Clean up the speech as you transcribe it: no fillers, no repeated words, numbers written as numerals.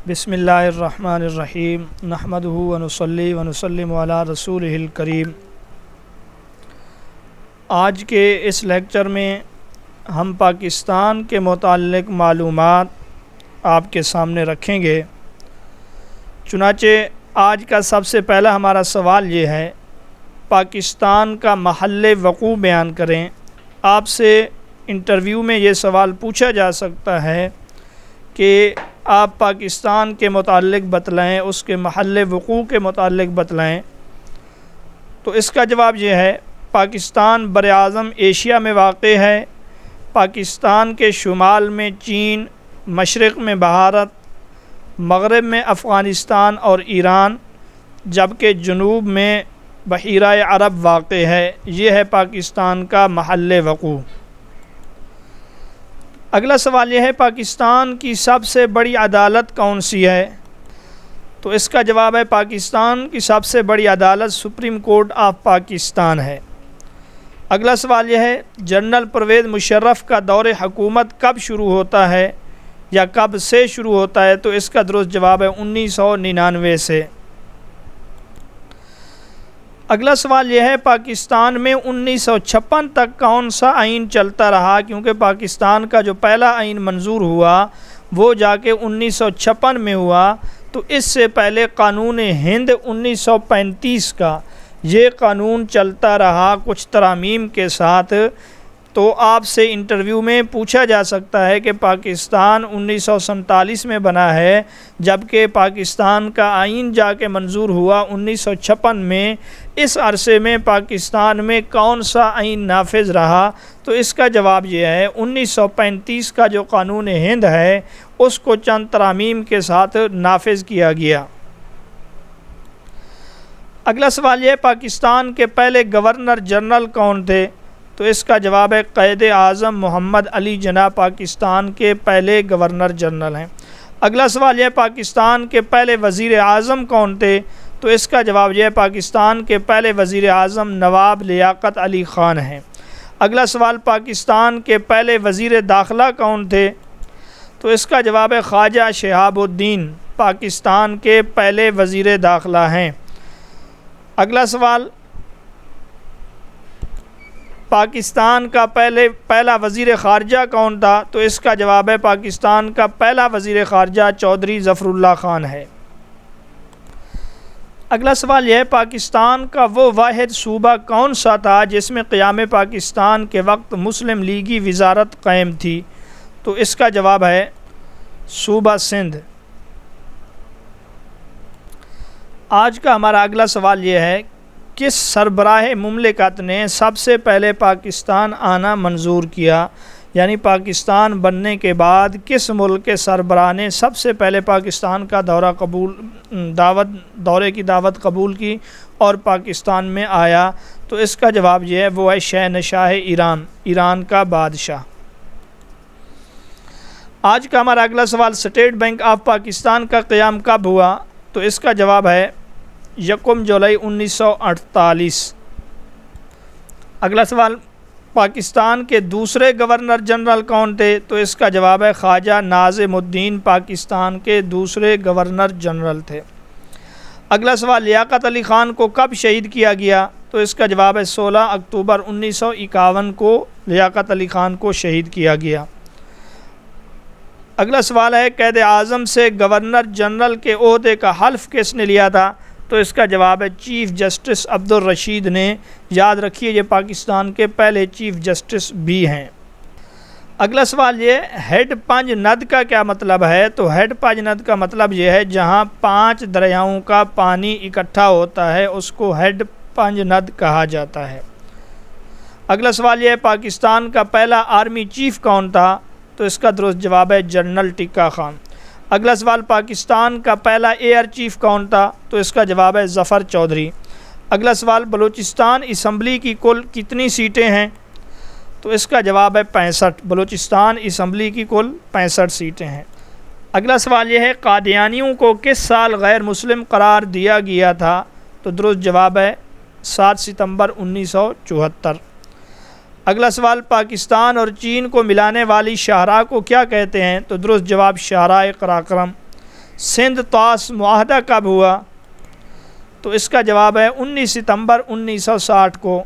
بسم اللہ الرحمن الرحیم نحمدہ ونصلی ونسلم علی رسولہ الکریم۔ آج کے اس لیکچر میں ہم پاکستان کے متعلق معلومات آپ کے سامنے رکھیں گے۔ چنانچہ آج کا سب سے پہلا ہمارا سوال یہ ہے، پاکستان کا محل وقوع بیان کریں۔ آپ سے انٹرویو میں یہ سوال پوچھا جا سکتا ہے کہ آپ پاکستان کے متعلق بتلائیں، اس کے محل وقوع کے متعلق بتلائیں۔ تو اس کا جواب یہ ہے، پاکستان براعظم ایشیا میں واقع ہے۔ پاکستان کے شمال میں چین، مشرق میں بھارت، مغرب میں افغانستان اور ایران، جبکہ جنوب میں بحیرہ عرب واقع ہے۔ یہ ہے پاکستان کا محل وقوع۔ اگلا سوال یہ ہے، پاکستان کی سب سے بڑی عدالت کون سی ہے؟ تو اس کا جواب ہے، پاکستان کی سب سے بڑی عدالت سپریم کورٹ آف پاکستان ہے۔ اگلا سوال یہ ہے، جنرل پرویز مشرف کا دور حکومت کب شروع ہوتا ہے یا کب سے شروع ہوتا ہے؟ تو اس کا درست جواب ہے 1999 سے۔ اگلا سوال یہ ہے، پاکستان میں 1956 تک کون سا آئین چلتا رہا؟ کیونکہ پاکستان کا جو پہلا آئین منظور ہوا وہ جا کے 1956 میں ہوا، تو اس سے پہلے قانون ہند 1935 کا یہ قانون چلتا رہا کچھ ترامیم کے ساتھ۔ تو آپ سے انٹرویو میں پوچھا جا سکتا ہے کہ پاکستان 1947 میں بنا ہے، جبکہ پاکستان کا آئین جا کے منظور ہوا 1956 میں۔ اس عرصے میں پاکستان میں کون سا آئین نافذ رہا؟ تو اس کا جواب یہ ہے، 1935 کا جو قانون ہند ہے اس کو چند ترامیم کے ساتھ نافذ کیا گیا۔ اگلا سوال یہ ہے، پاکستان کے پہلے گورنر جنرل کون تھے؟ تو اس کا جواب ہے، قائد اعظم محمد علی جناح پاکستان کے پہلے گورنر جنرل ہیں۔ اگلا سوال یہ ہے، پاکستان کے پہلے وزیر اعظم کون تھے؟ تو اس کا جواب یہ ہے، پاکستان کے پہلے وزیر اعظم نواب لیاقت علی خان ہیں۔ اگلا سوال، پاکستان کے پہلے وزیر داخلہ کون تھے؟ تو اس کا جواب ہے، خواجہ شہاب الدین پاکستان کے پہلے وزیر داخلہ ہیں۔ اگلا سوال، پاکستان کا پہلا وزیر خارجہ کون تھا؟ تو اس کا جواب ہے، پاکستان کا پہلا وزیر خارجہ چودھری ظفر اللہ خان ہے۔ اگلا سوال یہ ہے، پاکستان کا وہ واحد صوبہ کون سا تھا جس میں قیام پاکستان کے وقت مسلم لیگی وزارت قائم تھی؟ تو اس کا جواب ہے، صوبہ سندھ۔ آج کا ہمارا اگلا سوال یہ ہے، کس سربراہ مملکت نے سب سے پہلے پاکستان آنا منظور کیا؟ یعنی پاکستان بننے کے بعد کس ملک کے سربراہ نے سب سے پہلے پاکستان کا دورے کی دعوت قبول کی اور پاکستان میں آیا؟ تو اس کا جواب یہ ہے، وہ ہے شہنشاہ ایران کا بادشاہ۔ آج کا ہمارا اگلا سوال، اسٹیٹ بینک آف پاکستان کا قیام کب ہوا؟ تو اس کا جواب ہے 1 جولائی 1948۔ اگلا سوال، پاکستان کے دوسرے گورنر جنرل کون تھے؟ تو اس کا جواب ہے، خواجہ ناظم الدین پاکستان کے دوسرے گورنر جنرل تھے۔ اگلا سوال، لیاقت علی خان کو کب شہید کیا گیا؟ تو اس کا جواب ہے، 16 اکتوبر 1951 کو لیاقت علی خان کو شہید کیا گیا۔ اگلا سوال ہے، قائد اعظم سے گورنر جنرل کے عہدے کا حلف کس نے لیا تھا؟ تو اس کا جواب ہے، چیف جسٹس عبدالرشید نے۔ یاد رکھیے، یہ پاکستان کے پہلے چیف جسٹس بھی ہیں۔ اگلا سوال یہ، ہیڈ پنج ند کا کیا مطلب ہے؟ تو ہیڈ پنج ند کا مطلب یہ ہے، جہاں 5 دریاؤں کا پانی اکٹھا ہوتا ہے اس کو ہیڈ پنج ند کہا جاتا ہے۔ اگلا سوال یہ ہے، پاکستان کا پہلا آرمی چیف کون تھا؟ تو اس کا درست جواب ہے، جنرل ٹکا خان۔ اگلا سوال، پاکستان کا پہلا ایئر چیف کون تھا؟ تو اس کا جواب ہے، ظفر چودھری۔ اگلا سوال، بلوچستان اسمبلی کی کل کتنی سیٹیں ہیں؟ تو اس کا جواب ہے 65۔ بلوچستان اسمبلی کی کل 65 سیٹیں ہیں۔ اگلا سوال یہ ہے، قادیانیوں کو کس سال غیر مسلم قرار دیا گیا تھا؟ تو درست جواب ہے، 7 ستمبر 1974۔ اگلا سوال، پاکستان اور چین کو ملانے والی شاہراہ کو کیا کہتے ہیں؟ تو درست جواب، شاہراہ قراقرم۔ سندھ طاس معاہدہ کب ہوا؟ تو اس کا جواب ہے 19 ستمبر 1960 کو